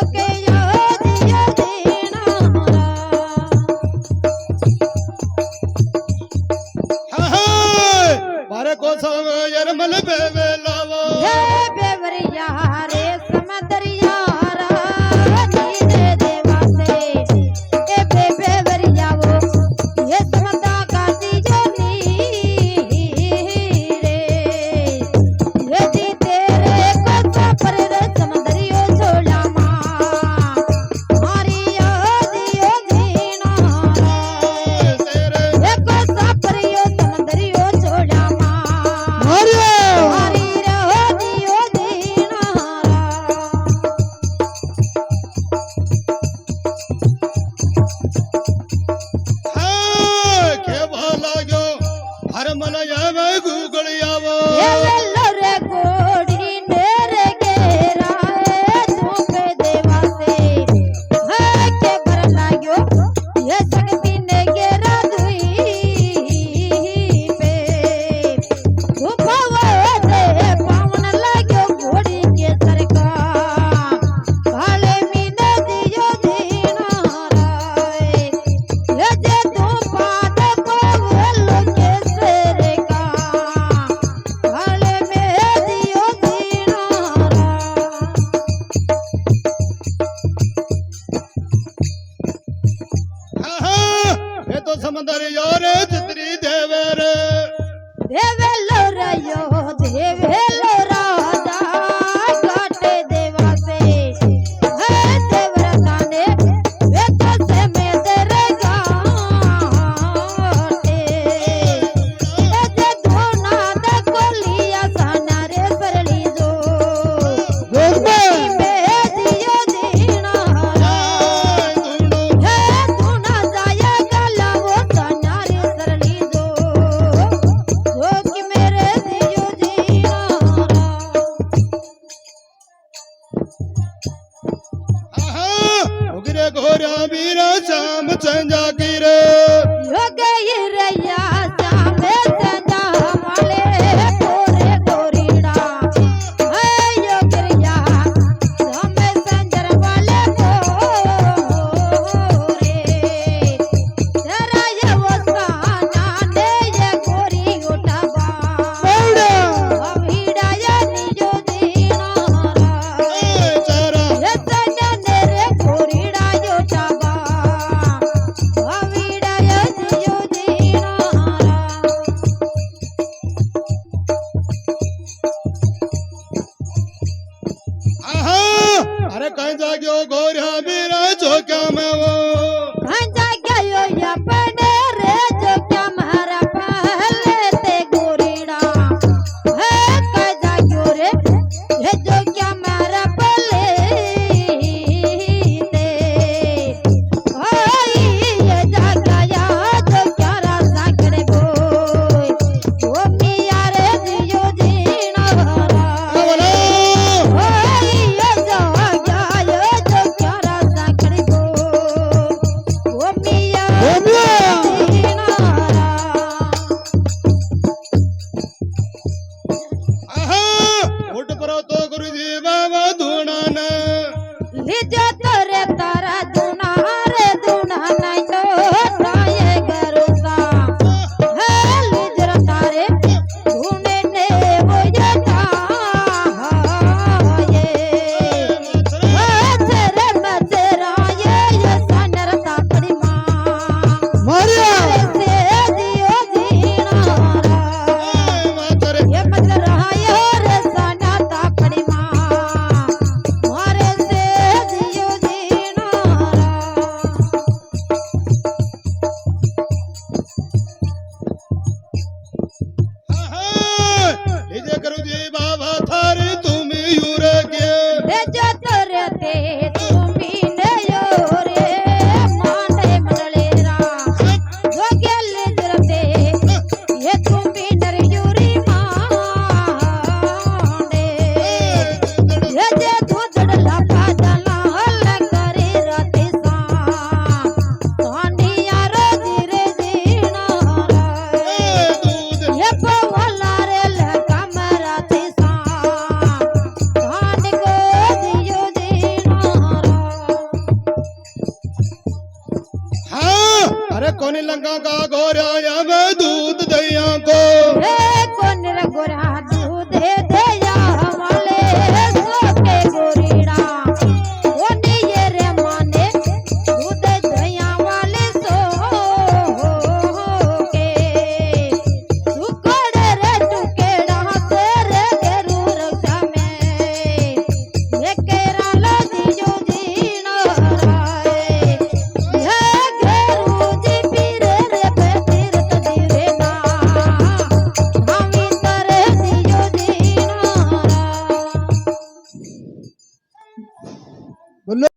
Okay. Shyam संजा की रे यो गई रैया श्याम संजा वाले गोरे गोरीड़ा है यो गिरिया श्याम संजर वाले गोरे तेरा ये वो साना ने ये गोरी उठावा अभिड़ा ये निजो दीनारा चारा ये संजा ने रे गोरीड़ा उठावा अभिड़ा ये निजो दीनारा आहा अरे कहीं जाग्यो गोरिया मेरा चौका में वो खंजा गयो या बने रे जो क्या मारा पहले ते गोरीड़ा है खंजा गयो रे ये जो क्या मारा पहले ते ओई ये जागा या जो क्या रासा करे बोय ओ मिया रे जियो जीना बोलो ओई ये जागा या जो क्या रासा करे बोय ओ मिया आहा उठ परो तो गुरुजी बाबा धुना ने लिजा तोरे तारा दुना रे दुना नहीं तो ताये गरुसा है लिजर तारे धुने ने वो जता ये तेरे मतेरा ये सनर तापड़ी मां मारिया से दियो दीनारा मातरे ये मत रहा ये रे सना तापड़ी मां मारे से दियो दीनारा आहा लीजे गुरुजी बाबा थारी तुम यूरे के रे जो तोरे ते तुमी ने यो रे माने मंडलेरा जो गेले जरते ये तुमी नर यूरी माने ये जे धुदड़ लपा दला हल करे राते सा सोनिया रो धीरे जीनारा दूध ये पवला रे कमरा ते सा धान को दियो दीनारा हाँ अरे कोनी लंका का गोरिया या मैं दूध दैया को हे कोन रे गोरा दूध दया वाले सोके गोरीड़ा ओनी ये रे माने दूध दया वाले सोके टुकड़े रे टुकेड़ा से रे गेरू रक्षा में ये केरा ला दियो दीनारा ये गेरू जी पीरे रे पे तीरथ दिवे ना हामी तरे दियो दीनारा बोलो